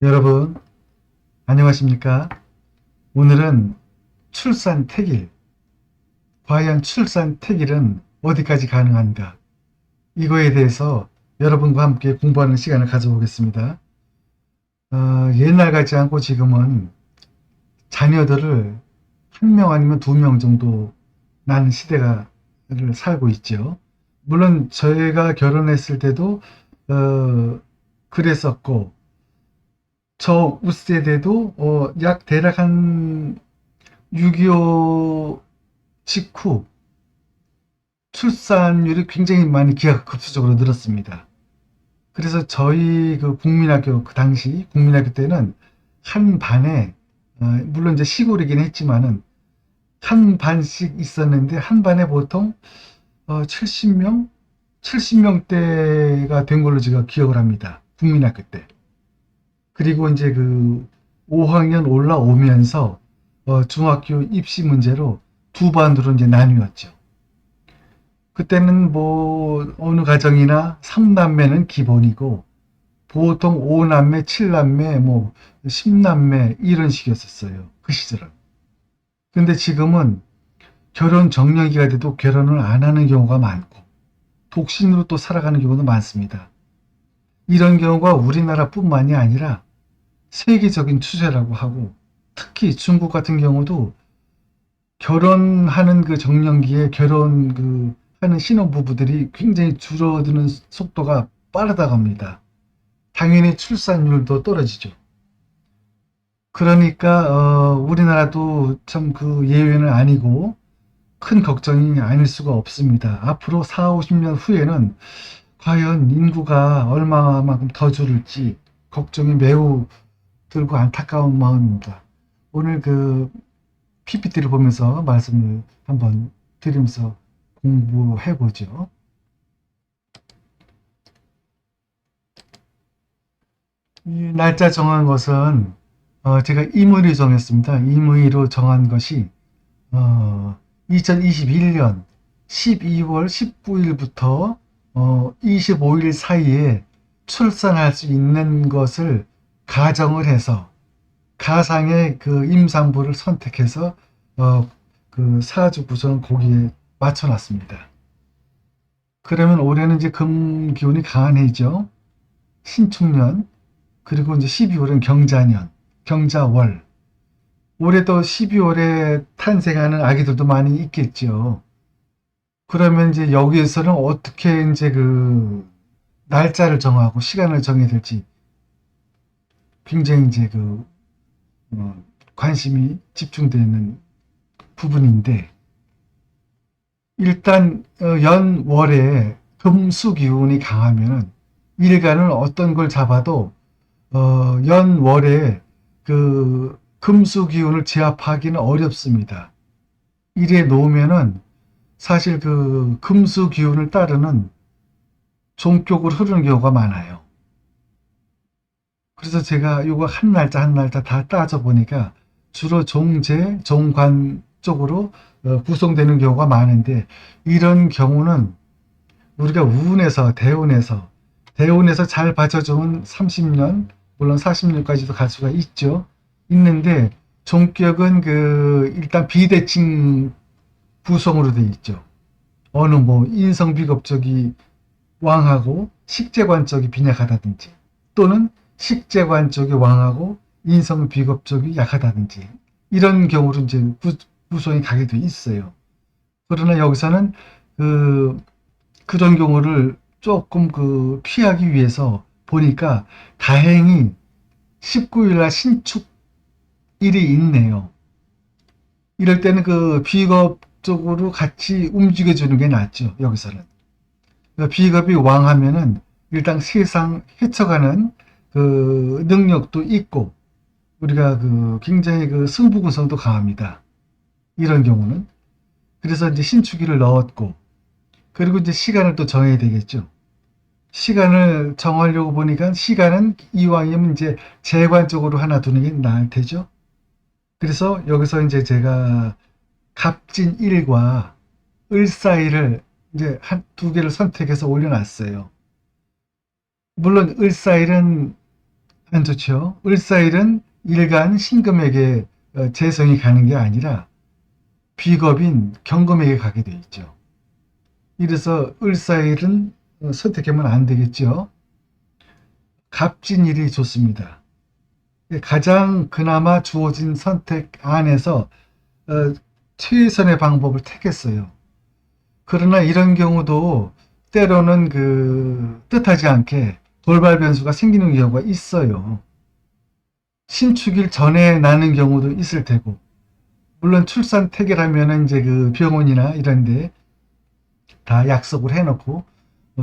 여러분, 안녕하십니까? 오늘은 출산 택일, 과연 출산 택일은 어디까지 가능한가? 이거에 대해서 여러분과 함께 공부하는 시간을 가져보겠습니다. 옛날 같지 않고 지금은 자녀들을 한 명 아니면 두 명 정도 낳는 시대를 살고 있죠. 물론 저희가 결혼했을 때도 그랬었고, 저 윗세대도 약 대략 한 6.25 직후 출산율이 굉장히 많이 기하급수적으로 늘었습니다. 그래서 저희 그 국민학교, 그 당시 국민학교 때는 한 반에, 물론 이제 시골이긴 했지만은 한 반씩 있었는데 한 반에 보통 70명? 70명대가 된 걸로 제가 기억을 합니다. 국민학교 때. 그리고 이제 그 5학년 올라오면서 중학교 입시 문제로 두 반으로 이제 나뉘었죠. 그때는 뭐 어느 가정이나 3남매는 기본이고 보통 5남매, 7남매, 뭐 10남매 이런 식이었었어요. 그 시절은. 근데 지금은 결혼 정년기가 돼도 결혼을 안 하는 경우가 많고 독신으로 또 살아가는 경우도 많습니다. 이런 경우가 우리나라뿐만이 아니라 세계적인 추세라고 하고 특히 중국 같은 경우도 결혼하는 그 정년기에 하는 신혼부부들이 굉장히 줄어드는 속도가 빠르다고 합니다. 당연히 출산율도 떨어지죠. 그러니까 우리나라도 참 그 예외는 아니고 큰 걱정이 아닐 수가 없습니다. 앞으로 4, 50년 후에는 과연 인구가 얼마만큼 더 줄을지 걱정이 매우 들고 안타까운 마음입니다. 오늘 그 PPT를 보면서 말씀을 한번 드리면서 공부해 보죠. 이 날짜 정한 것은 제가 임의로 정했습니다. 임의로 정한 것이 2021년 12월 19일부터 25일 사이에 출산할 수 있는 것을 가정을 해서 가상의 그 임산부를 선택해서 그 사주 구성 거기에 맞춰놨습니다. 그러면 올해는 이제 금 기운이 강한 해죠. 신축년, 그리고 이제 12월은 경자년, 경자월. 올해도 12월에 탄생하는 아기들도 많이 있겠죠. 그러면 이제 여기에서는 어떻게 이제 그 날짜를 정하고 시간을 정해야 될지 굉장히 이제 그 관심이 집중되는 부분인데, 일단 연월에 금수 기운이 강하면은 일간을 어떤 걸 잡아도 연월에 그 금수 기운을 제압하기는 어렵습니다. 이래 놓으면은 사실 그 금수 기운을 따르는 종격으로 흐르는 경우가 많아요. 그래서 제가 요거 한 날짜 한 날짜 다 따져 보니까 주로 종재, 종관 쪽으로 구성되는 경우가 많은데, 이런 경우는 우리가 대운에서 잘 받쳐주면 30년, 물론 40년까지도 갈 수가 있는데 종격은 그 일단 비대칭 구성으로 되어 있죠. 어느 뭐 인성비겁 쪽이 왕하고 식재관 쪽이 빈약하다든지, 또는 식재관 쪽이 왕하고 인성비겁 쪽이 약하다든지, 이런 경우로 이제 구성이 가게 돼 있어요. 그러나 여기서는 그 그런 경우를 조금 그 피하기 위해서 보니까 다행히 19일날 신축일이 있네요. 이럴 때는 그 비겁 쪽으로 같이 움직여주는 게 낫죠, 여기서는. 그러니까 비겁이 왕하면은 일단 세상 헤쳐가는 그 능력도 있고, 우리가 그 굉장히 그 승부근성도 강합니다. 이런 경우는. 그래서 이제 신축일을 넣었고, 그리고 이제 시간을 또 정해야 되겠죠. 시간을 정하려고 보니까 시간은 이왕이면 이제 재관 쪽으로 하나 두는 게 나을 테죠. 그래서 여기서 이제 제가 갑진 1과 을사일을 이제 한 두 개를 선택해서 올려놨어요. 물론 을사일은 안 좋죠. 을사일은 일간 신금에게 재성이 가는 게 아니라 비겁인 경금에게 가게 돼 있죠. 이래서 을사일은 선택하면 안 되겠죠. 갑진일이 좋습니다. 가장 그나마 주어진 선택 안에서 최선의 방법을 택했어요. 그러나 이런 경우도 때로는 뜻하지 않게 돌발 변수가 생기는 경우가 있어요. 신축일 전에 나는 경우도 있을 테고, 물론 출산 태계라면 이제 병원이나 이런데 다 약속을 해놓고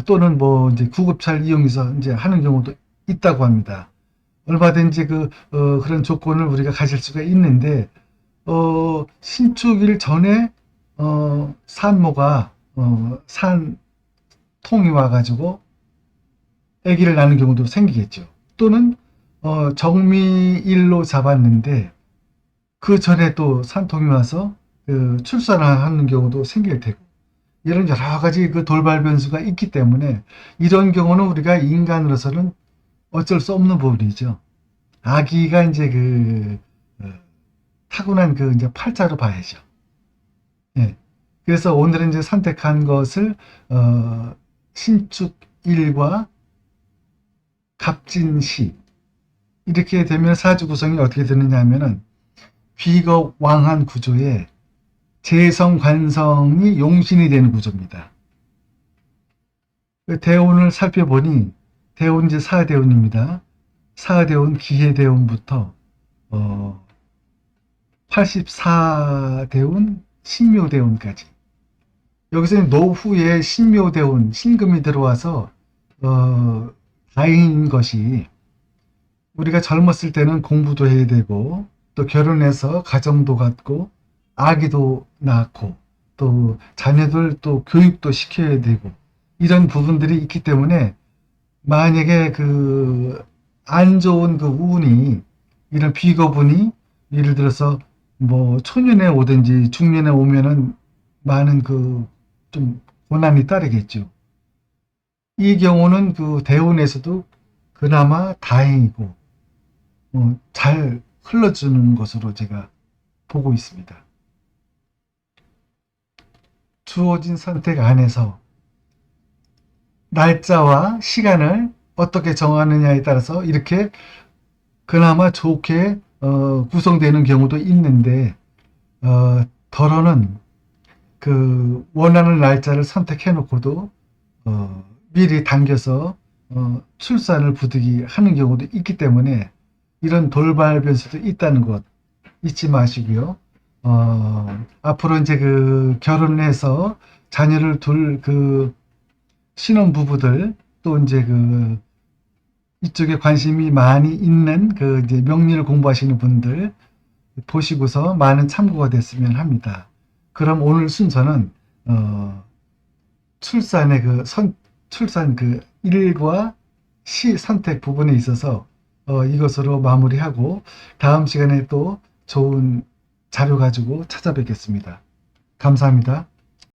또는 이제 구급차를 이용해서 이제 하는 경우도 있다고 합니다. 얼마든지 그런 조건을 우리가 가질 수가 있는데 신축일 전에 산모가 산통이 와가지고 아기를 낳는 경우도 생기겠죠. 또는 정미일로 잡았는데 그 전에 또 산통이 와서 출산을 하는 경우도 생길 테고, 이런 여러 가지 돌발 변수가 있기 때문에 이런 경우는 우리가 인간으로서는 어쩔 수 없는 부분이죠. 아기가 이제 타고난 이제 팔자로 봐야죠. 예. 그래서 오늘은 이제 선택한 것을 신축일과 갑진시 이렇게 되면 사주 구성이 어떻게 되느냐 하면은 비겁왕한 구조에 재성 관성이 용신이 되는 구조입니다. 대운을 살펴보니 대운 이제 사대운입니다. 사대운 기해대운부터 84대운 신묘대운까지, 여기서 노후에 신묘대운 신금이 들어와서 다행인 것이, 우리가 젊었을 때는 공부도 해야 되고 또 결혼해서 가정도 갖고 아기도 낳고 또 자녀들 또 교육도 시켜야 되고 이런 부분들이 있기 때문에, 만약에 안 좋은 운이, 이런 비거분이 예를 들어서 초년에 오든지 중년에 오면은 많은 좀 고난이 따르겠죠. 이 경우는 대운에서도 그나마 다행이고 잘 흘러주는 것으로 제가 보고 있습니다. 주어진 선택 안에서 날짜와 시간을 어떻게 정하느냐에 따라서 이렇게 그나마 좋게 구성되는 경우도 있는데, 덜어는 원하는 날짜를 선택해 놓고도 미리 당겨서 출산을 부득이 하는 경우도 있기 때문에 이런 돌발 변수도 있다는 것 잊지 마시고요. 앞으로 이제 결혼을 해서 자녀를 둘 신혼부부들, 또 이제 이쪽에 관심이 많이 있는 이제 명리를 공부하시는 분들 보시고서 많은 참고가 됐으면 합니다. 그럼 오늘 순서는 출산의 출산 일과 시 선택 부분에 있어서 이것으로 마무리하고 다음 시간에 또 좋은 자료 가지고 찾아뵙겠습니다. 감사합니다.